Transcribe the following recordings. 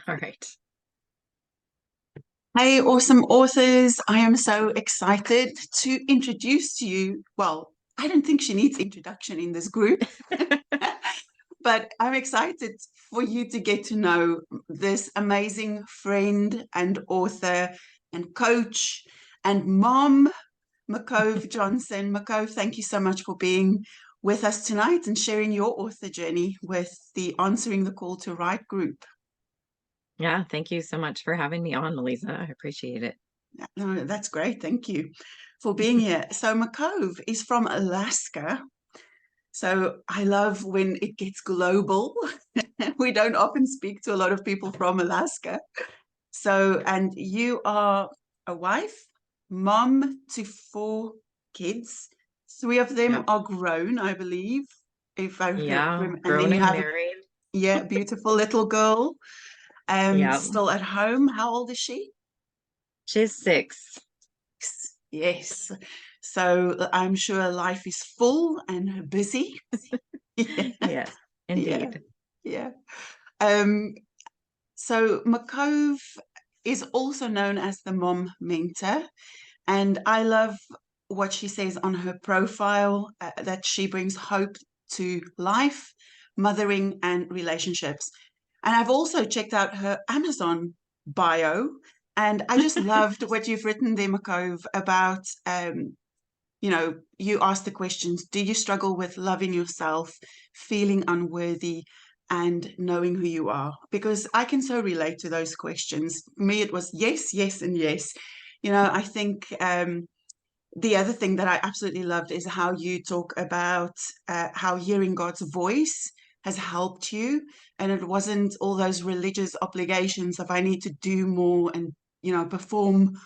All right. Hey, awesome authors. I am so excited to introduce to you. Well, I don't think she needs introduction in this group, but I'm excited for you to get to know this amazing friend and author and coach and mom, Mukkove Johnson. Mukkove, thank you so much for being with us tonight and sharing your author journey with the Answering the Call to Write group. Yeah, thank you so much for having me on, Meliza. I appreciate it. No, that's great. Thank you for being here. So, Mukkove is from Alaska. So, I love when it gets global. We don't often speak to a lot of people from Alaska. So, and you are a wife, mom to four kids. Three of them Yep. are grown, I believe, if I Yeah, remember. And then grown you and have, married. yeah, beautiful little girl, Yeah, still at home. How old is she? she's 6. Yes. So I'm sure life is full and busy. Yeah, Yes, yeah, indeed. yeah. Um, so Mukkove is also known as the mom mentor, and I love what she says on her profile that she brings hope to life, mothering, and relationships. And I've also checked out her Amazon bio, and I just loved what you've written there, Mukkove, about you ask the questions. Do you struggle with loving yourself, feeling unworthy, and knowing who you are? Because I can so relate to those questions. For me, it was yes, yes, and yes. I think the other thing that I absolutely loved is how you talk about how hearing God's voice has helped you. And it wasn't all those religious obligations of I need to do more and, perform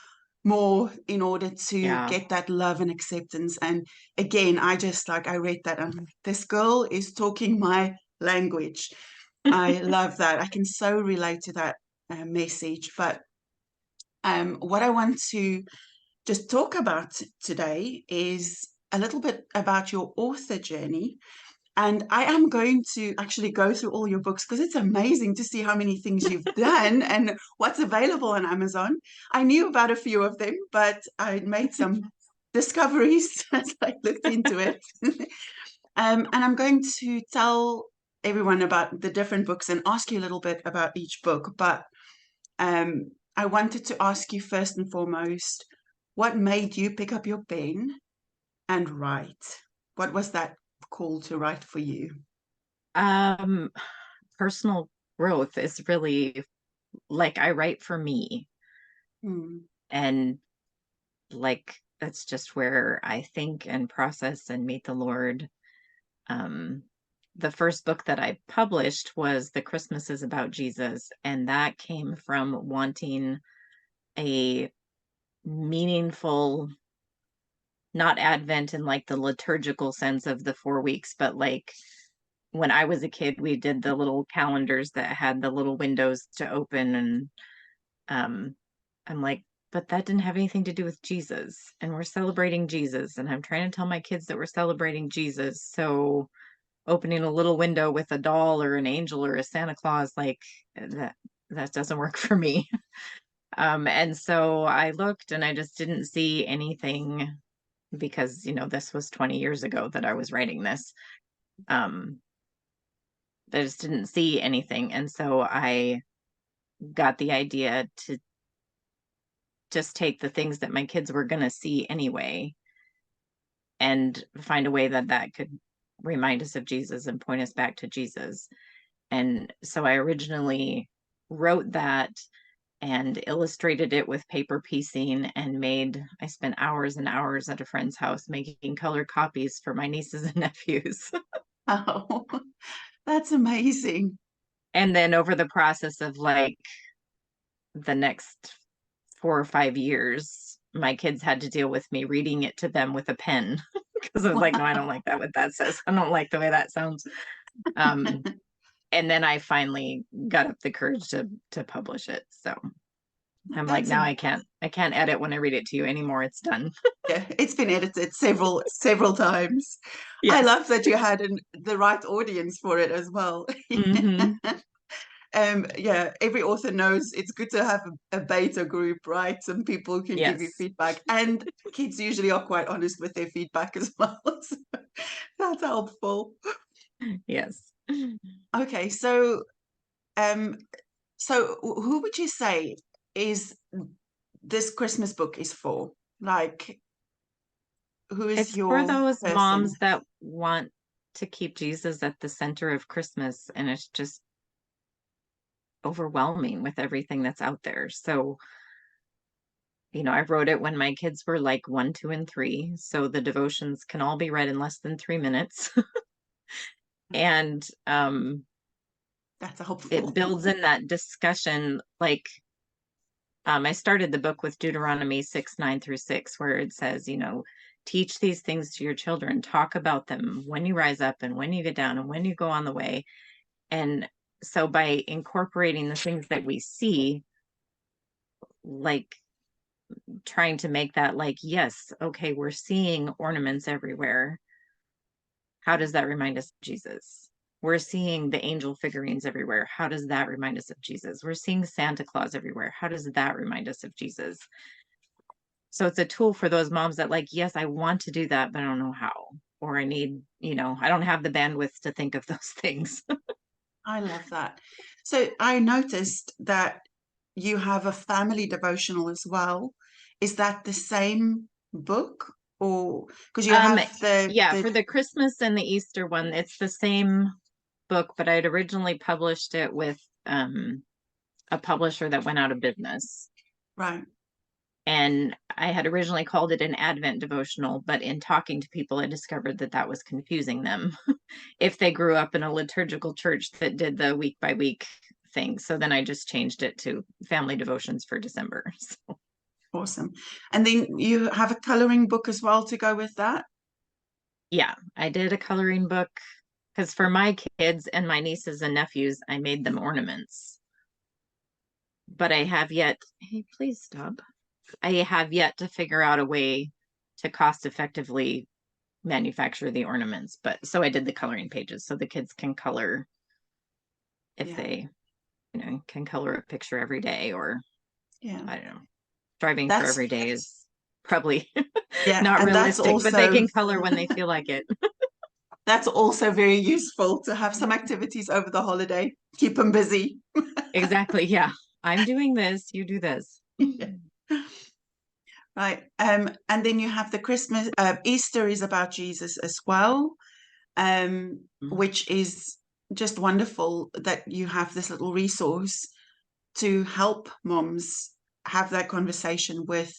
more in order to Yeah. get that love and acceptance. And again, I just like, I read that and this girl is talking my language. I love that. I can so relate to that message. But what I want to just talk about today is a little bit about your author journey. And I am going to actually go through all your books because it's amazing to see how many things you've done and what's available on Amazon. I knew about a few of them, but I made some discoveries as I looked into it. And I'm going to tell everyone about the different books and ask you a little bit about each book. But I wanted to ask you first and foremost, what made you pick up your pen and write? What was that call to write for you? Um, Personal growth is really like I write for me, Hmm. and like that's just where I think and process and meet the Lord. Um, the first book that I published was The Christmas is About Jesus, and that came from wanting a meaningful, not Advent in like the liturgical sense of the 4 weeks, but like when I was a kid, we did the little calendars that had the little windows to open. And um, I'm like, but that didn't have anything to do with Jesus. And we're celebrating Jesus. And I'm trying to tell my kids that we're celebrating Jesus. So opening a little window with a doll or an angel or a Santa Claus, like that doesn't work for me. And so I looked and I just didn't see anything because, this was 20 years ago that I was writing this. Um, I just didn't see anything. And so I got the idea to just take the things that my kids were going to see anyway and find a way that that could remind us of Jesus and point us back to Jesus. And so I originally wrote that and illustrated it with paper piecing and I spent hours and hours at a friend's house making color copies for my nieces and nephews. Oh, that's amazing. And then over the process of like the next 4 or 5 years, my kids had to deal with me reading it to them with a pen because I was like, no, I don't Wow. like that what that says. I don't like the way that sounds. Um, and then I finally got up the courage to publish it. So I'm like, That's now a I can't edit when I read it to you anymore. It's done. Yeah, it's been edited several times. I Yes. love that you had the right audience for it as well. Hmm. yeah, every author knows it's good to have a beta group, right? Some people can give you Yes. feedback, and kids usually are quite honest with their feedback as well. So that's helpful. Yes. Okay, um, so who would you say is this Christmas book is for? Like, who is It's for your those person? moms that want to keep Jesus at the center of Christmas, and it's just overwhelming with everything that's out there. So, I wrote it when my kids were like 1, 2, and 3. So the devotions can all be read in less than 3 minutes. And That's it helpful. builds in that discussion. Like, I started the book with Deuteronomy 6, 9 through 6, where it says, teach these things to your children, talk about them when you rise up and when you get down and when you go on the way. And so by incorporating the things that we see, like trying to make that like, yes, okay, we're seeing ornaments everywhere. How does that remind us of Jesus? We're seeing the angel figurines everywhere. How does that remind us of Jesus? We're seeing Santa Claus everywhere. How does that remind us of Jesus? So it's a tool for those moms that like, yes, I want to do that, but I don't know how. Or I need, I don't have the bandwidth to think of those things. I love that. So I noticed that you have a family devotional as well. Is that the same book, or because you Um, have the yeah, the for the Christmas and the Easter one, it's the same book, but I'd originally published it with a publisher that went out of business. right? And I had originally called it an Advent devotional, but in talking to people, I discovered that that was confusing them if they grew up in a liturgical church that did the week by week thing. So then I just changed it to family devotions for December. So, Awesome. And then you have a coloring book as well to go with that. yeah, I did a coloring book because for my kids and my nieces and nephews, I made them ornaments. But I have yet, hey, please stop. I have yet to figure out a way to cost effectively manufacture the ornaments. But so I did the coloring pages so the kids can color if Yeah, they, can color a picture every day, or yeah. I don't know. Driving for That's every day is probably yeah, not and realistic, but they can color when they feel like it. that's also very useful to have some activities over the holiday. Keep them busy. Exactly. Yeah. I'm doing this, you do this. Yeah. Right. And then you have the Christmas, Easter is about Jesus as well, which is just wonderful that you have this little resource to help moms have that conversation with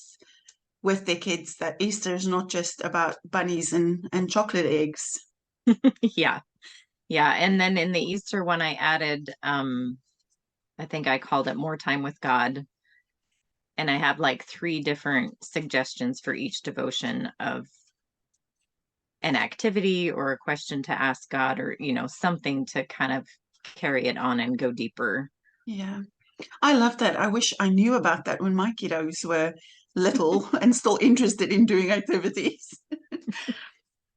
their kids, that Easter is not just about bunnies and chocolate eggs. Yeah. Yeah. And then in the Easter one, I added, I think I called it More Time with God. And I have like 3 different suggestions for each devotion of an activity or a question to ask God, or, something to kind of carry it on and go deeper. Yeah. I love that. I wish I knew about that when my kiddos were little and still interested in doing activities.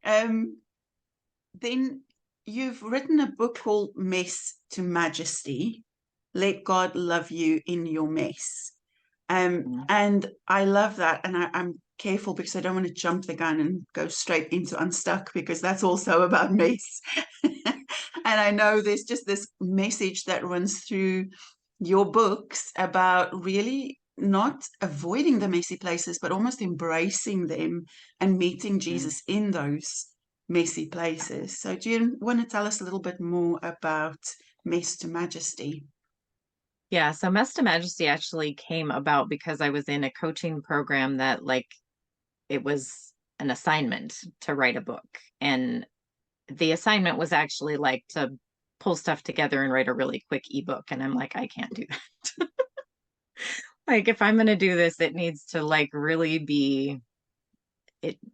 Um, then you've written a book called Mess to Majesty. Let God love you in your mess. And I love that. And I'm careful because I don't want to jump the gun and go straight into Unstuck, because that's also about mess. And I know there's just this message that runs through your books about really not avoiding the messy places, but almost embracing them and meeting Mhm. Jesus in those messy places. So, do you want to tell us a little bit more about Mess to Majesty? Yeah, so Mess to Majesty actually came about because I was in a coaching program that like it was an assignment to write a book. And the assignment was actually like to pull stuff together and write a really quick ebook. And I'm like, I can't do that. Like if I'm gonna do this, it needs to like really be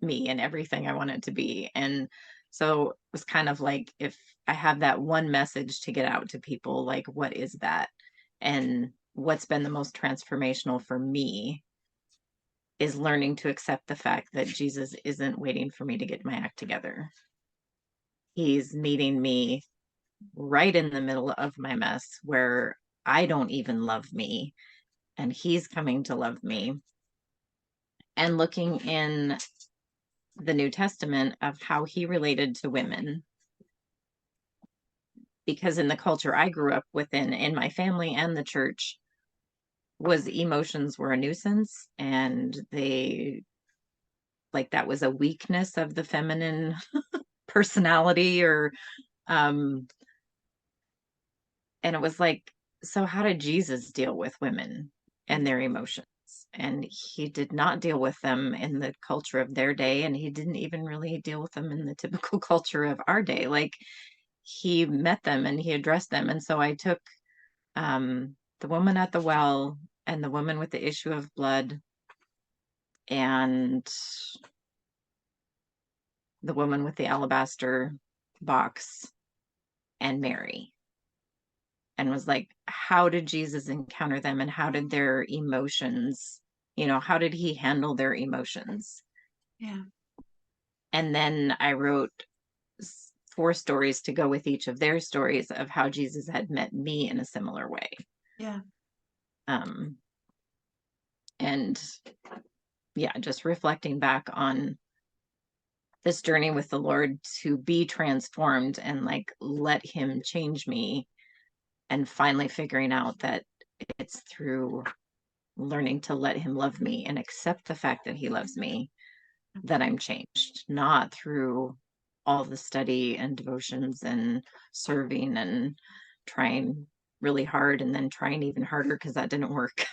me and everything I want it to be. And so it was kind of like if I have that one message to get out to people, like what is that? And what's been the most transformational for me is learning to accept the fact that Jesus isn't waiting for me to get my act together. He's meeting me right in the middle of my mess where I don't even love me, and he's coming to love me. And looking in the New Testament of how he related to women, because in the culture I grew up within, in my family and the church, was emotions were a nuisance, and they, like, that was a weakness of the feminine personality, or um and it was like, so how did Jesus deal with women and their emotions? And he did not deal with them in the culture of their day, and he didn't even really deal with them in the typical culture of our day. Like, he met them and he addressed them. And so I took the woman at the well, and the woman with the issue of blood, and the woman with the alabaster box, and Mary, and was like, how did Jesus encounter them, and how did their emotions, how did he handle their emotions? Yeah. And then I wrote four stories to go with each of their stories of how Jesus had met me in a similar way. Yeah. Um, and yeah, just reflecting back on this journey with the Lord to be transformed and like let him change me, and finally figuring out that it's through learning to let him love me and accept the fact that he loves me that I'm changed, not through all the study and devotions and serving and trying really hard and then trying even harder because that didn't work.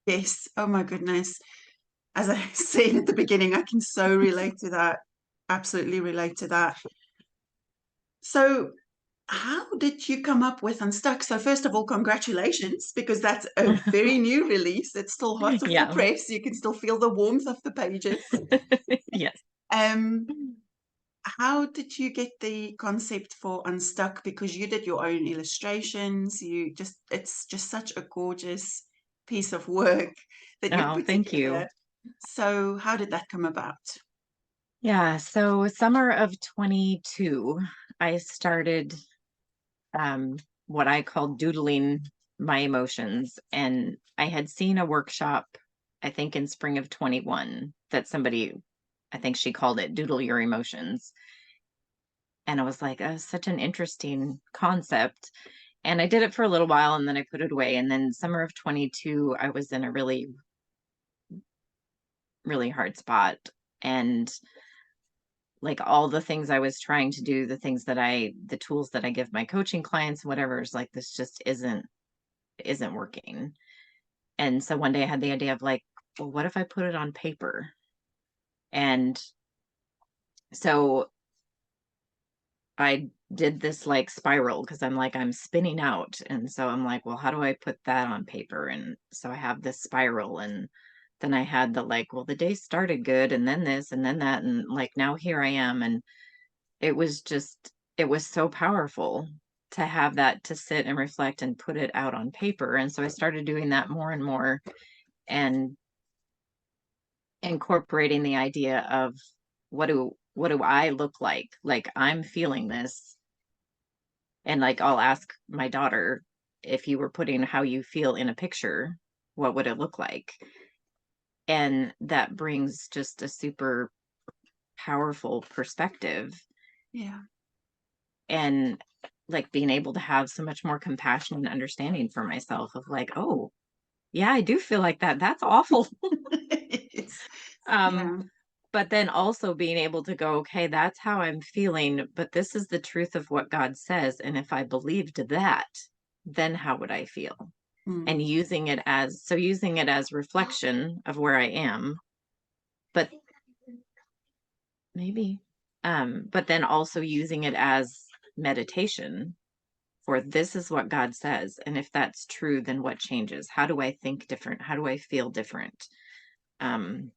Yes. Oh my goodness. As I said at the beginning, I can so relate to that. Absolutely relate to that. So, how did you come up with Unstuck? So, first of all, congratulations, because that's a very new release. It's still hot off the Yeah. press. You can still feel the warmth of the pages. Yes. Um, how did you get the concept for Unstuck? Because you did your own illustrations. It's just such a gorgeous piece of work that you Oh, put thank you. together. So, how did that come about? Yeah. So, summer of 22, I started um, what I call doodling my emotions. And I had seen a workshop, I think in spring of 21, that somebody, I think she called it Doodle Your Emotions. And I was like, oh, such an interesting concept. And I did it for a little while and then I put it away. And then summer of 22, I was in a really, really hard spot. And like all the things I was trying to do, the tools that I give my coaching clients, whatever, is like, this just isn't working. And so one day I had the idea of like, well, what if I put it on paper? And so I did this like spiral because I'm like, I'm spinning out. And so I'm like, well, how do I put that on paper? And so I have this spiral. And then I had the like, well, the day started good and then this and then that. And like, now here I am. And it was just, it was so powerful to have that to sit and reflect and put it out on paper. And so I started doing that more and more, and incorporating the idea of what do I look like? Like, I'm feeling this. And like, I'll ask my daughter, if you were putting how you feel in a picture, what would it look like? And that brings just a super powerful perspective, Yeah. and like being able to have so much more compassion and understanding for myself of like, oh, yeah, I do feel like that. That's awful. Yes. um Yeah. but then also being able to go, okay, that's how I'm feeling, but this is the truth of what God says. And if I believed that, then how would I feel? Mm. And using it as reflection of where I am, but maybe, but then also using it as meditation for this is what God says. And if that's true, then what changes? How do I think different? How do I feel different? Um,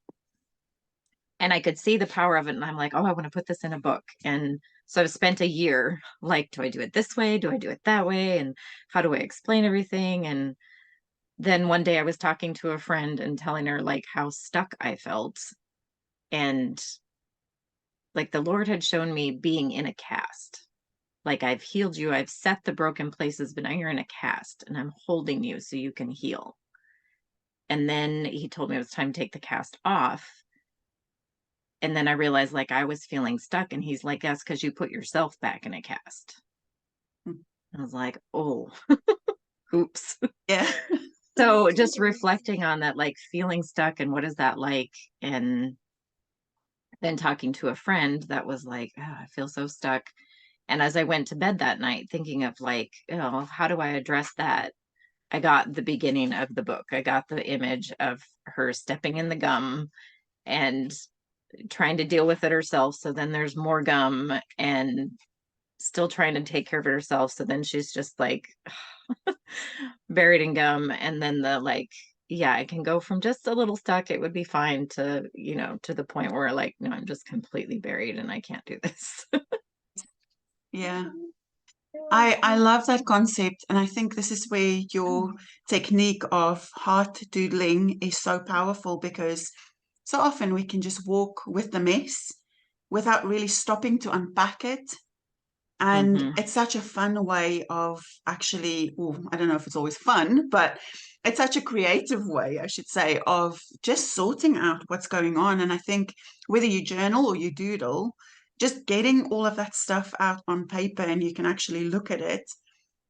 and I could see the power of it. And I'm like, oh, I want to put this in a book. And so I've spent a year like, do I do it this way? Do I do it that way? And how do I explain everything? And then one day I was talking to a friend and telling her like how stuck I felt. And like the Lord had shown me being in a cast. Like, I've healed you, I've set the broken places, but now you're in a cast and I'm holding you so you can heal. And then he told me it was time to take the cast off. And then I realized, like, I was feeling stuck, and he's like, that's because you put yourself back in a cast. I was like, oh, oops. Yeah. So just reflecting on that, like feeling stuck and what is that like? And then talking to a friend that was like, oh, I feel so stuck. And as I went to bed that night, thinking of like, oh, how do I address that? I got the beginning of the book. I got the image of her stepping in the gum and trying to deal with it herself. So then there's more gum and still trying to take care of it herself. So then she's just like buried in gum. And then the like, yeah, I can go from just a little stuck, it would be fine, to, to the point where like, no, I'm just completely buried and I can't do this. Yeah. I love that concept, and I think this is where your technique of heart doodling is so powerful, because so often we can just walk with the mess without really stopping to unpack it. And Mm-hmm. it's such a fun way of actually, well, I don't know if it's always fun, but it's such a creative way, I should say, of just sorting out what's going on. And I think whether you journal or you doodle, just getting all of that stuff out on paper and you can actually look at it,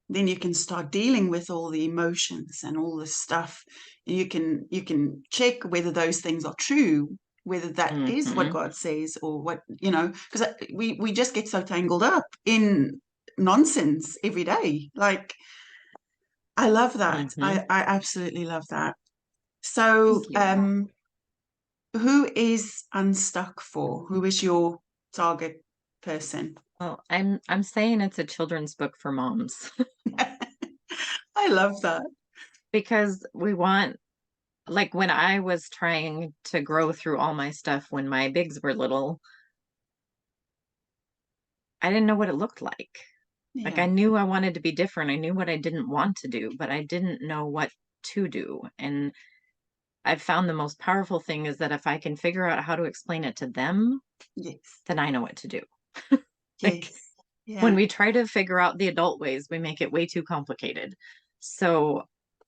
then you can start dealing with all the emotions and all the stuff. You can check whether those things are true, whether that is what Mm-hmm. God says, or what, because we just get so tangled up in nonsense every day. Like, I love that. Mm-hmm. I absolutely love that. So Thank you. who is Unstuck for? Who is your target person? Well, I'm saying it's a children's book for moms I love that. because we want, like, when I was trying to grow through all my stuff when my bigs were little, I didn't know what it looked like. Like, Yeah. I knew I wanted to be different. I knew what I didn't want to do, but I didn't know what to do. And I've found the most powerful thing is that if I can figure out how to explain it to them, Yes. then I know what to do. Like, Yes. when Yeah. we try to figure out the adult ways, we make it way too complicated. So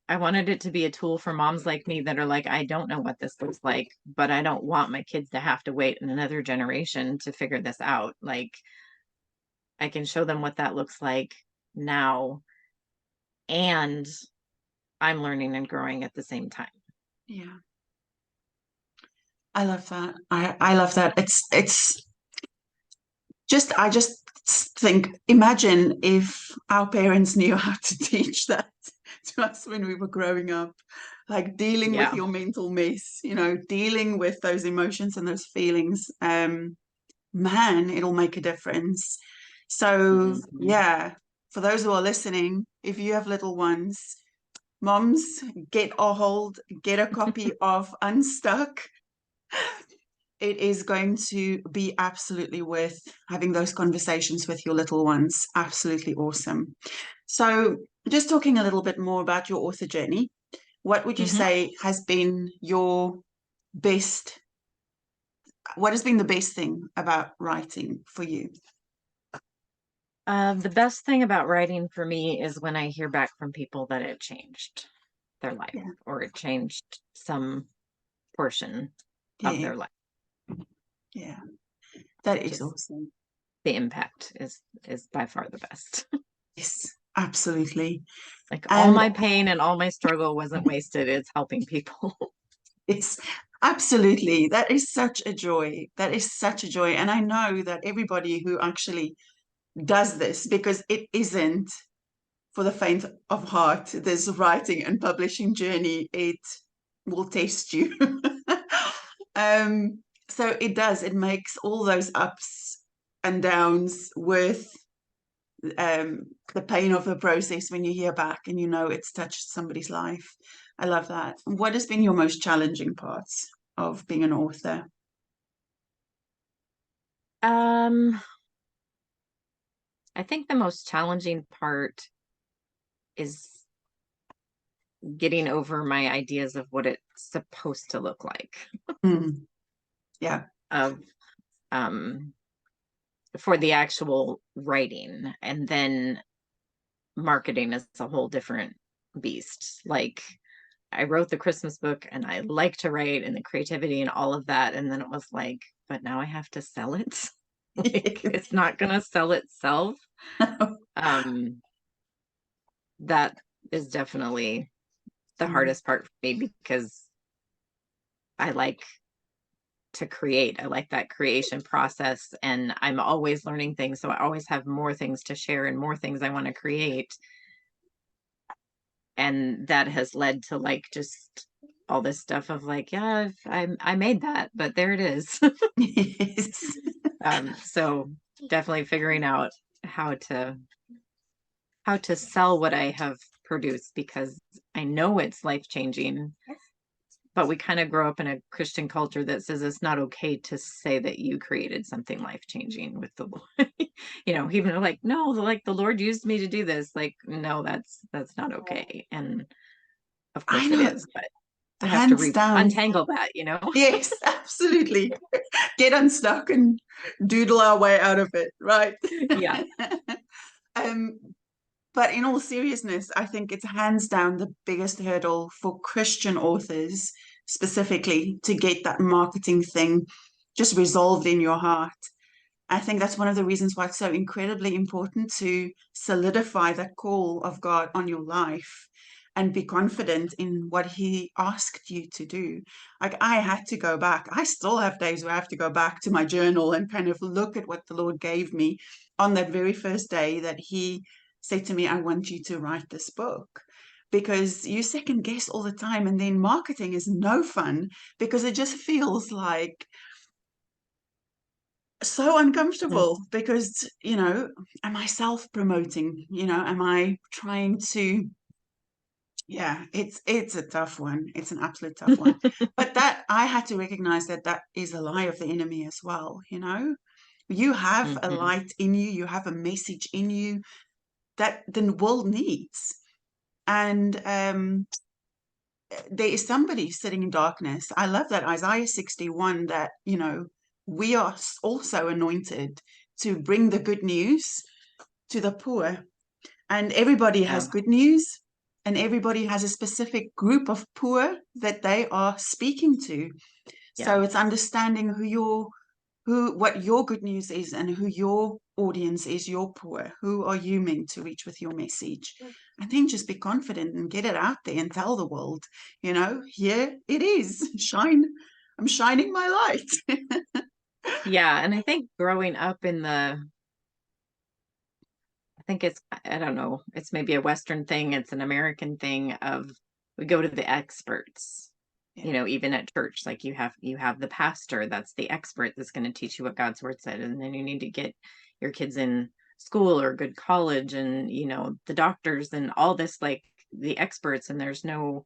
I wanted it to be a tool for moms like me that are like, I don't know what this looks like, but I don't want my kids to have to wait in another generation to figure this out. Like, I can show them what that looks like now, and I'm learning and growing at the same time. Yeah. I love that. I love that. It's just I just think, imagine if our parents knew how to teach that to us when we were growing up, like dealing with Yeah. your mental mess, dealing with those emotions and those feelings. Man, it'll make a difference. So Mhm. yeah, for those who are listening, if you have little ones, moms, get a copy of Unstuck. It is going to be absolutely worth having those conversations with your little ones. Absolutely awesome. So, just talking a little bit more about your author journey, what would you Mhm. say has been your best? What has been the best thing about writing for you? The best thing about writing for me is when I hear back from people that it changed their life, Yeah, or it changed some portion of yeah, their life. yeah. That is Just awesome. the impact is by far the best. Yes, absolutely. Like, all And my pain and all my struggle wasn't wasted. It's helping people. it's absolutely, that is such a joy. That is such a joy. And I know that everybody who actually does this, because it isn't for the faint of heart, this writing and publishing journey, it will test you. um, so it makes all those ups and downs worth the pain of the process when you hear back and it's touched somebody's life. I love that. What has been your most challenging parts of being an author? Um, I think the most challenging part is getting over my ideas of what it's supposed to look like. Mm, yeah, Of um for the actual writing. And then marketing is a whole different beast. Like, I wrote the Christmas book and I like to write and the creativity and all of that. And then it was like, but now I have to sell it. Like, it's not going to sell itself. That is definitely the hardest part for me, because I like to create. I like that creation process, and I'm always learning things. So I always have more things to share and more things I want to create. And that has led to like just all this stuff of like, yeah, I made that, but there it is. Yes. So definitely figuring out how to sell what I have produced, because I know it's life changing, but we kind of grow up in a Christian culture that says it's not okay to say that you created something life changing with the Lord. Even though like, no, like the Lord used me to do this. Like, no, that's not okay. And of I course it know, is, but we have to hands down. untangle that. Yes, absolutely. Get unstuck and doodle our way out of it, right? Yeah. um, but in all seriousness, I think it's hands down the biggest hurdle for Christian authors specifically to get that marketing thing just resolved in your heart. I think that's one of the reasons why it's so incredibly important to solidify that call of God on your life and be confident in what He asked you to do. Like, I had to go back. I still have days where I have to go back to my journal and kind of look at what the Lord gave me on that very first day that He said to me, I want you to write this book. Because you second guess all the time, and then marketing is no fun because it just feels like so uncomfortable because, am I self-promoting? Am I trying to, yeah, it's a tough one. It's an absolute tough one. But that I had to recognize that that is a lie of the enemy as well. You have a Hmm. light in you, you have a message in you that the world needs. And there is somebody sitting in darkness. I love that Isaiah 61, that, we are also anointed to bring the good news to the poor. And everybody has Oh, good news, and everybody has a specific group of poor that they are speaking to. So it's yes. understanding what your good news is and who your audience is, your poor. Who are you meant to reach with your message? And then just be confident and get it out there and tell the world, here it is. Shine. I'm shining my light. Yeah. And I think growing up I think I don't know, it's maybe a Western thing, it's an American thing of we go to the experts. Yeah. Even at church, like you have the pastor, that's the expert that's going to teach you what God's word said. And then you need to get your kids in school or good college, and the doctors and all this, like the experts. And there's no,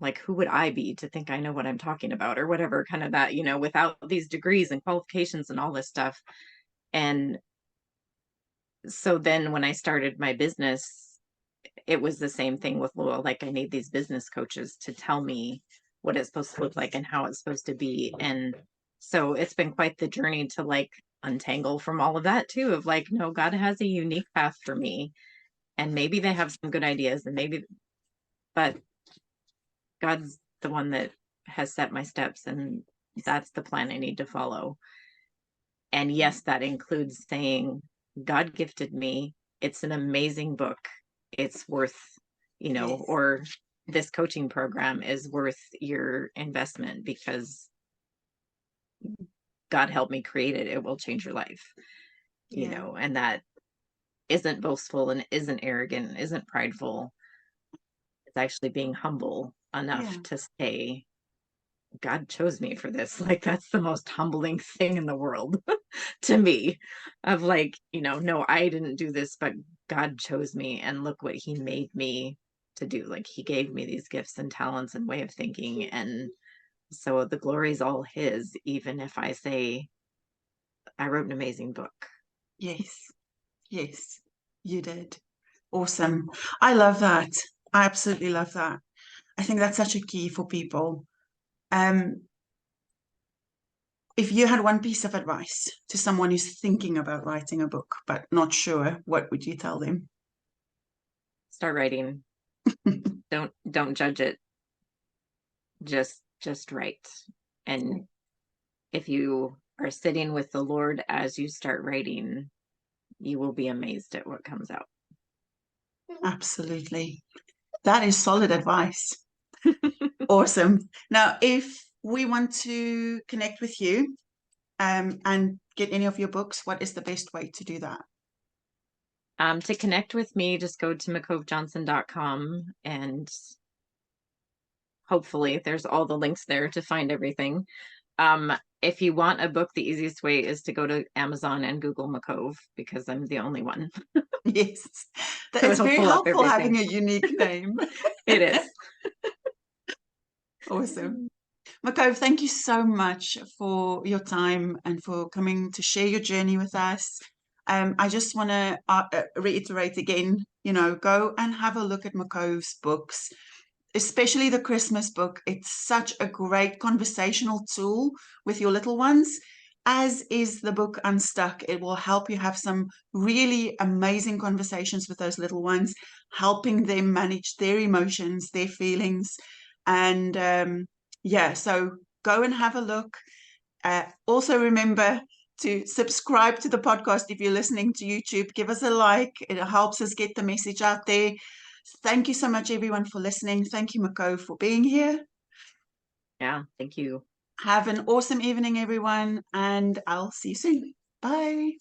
like, who would I be to think I know what I'm talking about or whatever, kind of that, without these degrees and qualifications and all this stuff. And so then when I started my business, it was the same thing with Lowell. Like, I need these business coaches to tell me what it's supposed to look like and how it's supposed to be. And so it's been quite the journey to like untangle from all of that too, of like, no, God has a unique path for me. And maybe they have some good ideas, and maybe, but God's the one that has set my steps, and that's the plan I need to follow. And yes, that includes saying, God gifted me. It's an amazing book. It's worth, Yes. or this coaching program is worth your investment because God helped me create it. It will change your life, Yeah. and that isn't boastful and isn't arrogant, and isn't prideful. It's actually being humble enough Yeah. to say, God chose me for this. Like, that's the most humbling thing in the world to me, of like, no, I didn't do this, but God chose me, and look what He made me to do. Like, He gave me these gifts and talents and way of thinking. And so the glory is all His, even if I say, I wrote an amazing book. Yes. Yes. You did. Awesome. I love that. I absolutely love that. I think that's such a key for people. Um, if you had one piece of advice to someone who's thinking about writing a book but not sure, what would you tell them? Start writing. Don't judge it. Just write. And if you are sitting with the Lord as you start writing, you will be amazed at what comes out. Absolutely. That is solid advice. Awesome. Now, if we want to connect with you and get any of your books, what is the best way to do that? To connect with me, just go to mukkovejohnson.com, and hopefully there's all the links there to find everything. If you want a book, the easiest way is to go to Amazon and Google Mukkove, because I'm the only one. Yes, So it's it'll very pull up helpful having everything. a unique name. It is. Awesome. Mukkove, thank you so much for your time and for coming to share your journey with us. I just want to reiterate again, go and have a look at Mukkove's books, especially the Christmas book. It's such a great conversational tool with your little ones, as is the book Unstuck. It will help you have some really amazing conversations with those little ones, helping them manage their emotions, their feelings. And yeah, so go and have a look. Also, remember to subscribe to the podcast if you're listening to YouTube. Give us a like, it helps us get the message out there. Thank you so much, everyone, for listening. Thank you, Mukkove, for being here. Yeah, thank you. Have an awesome evening, everyone, and I'll see you soon. Bye.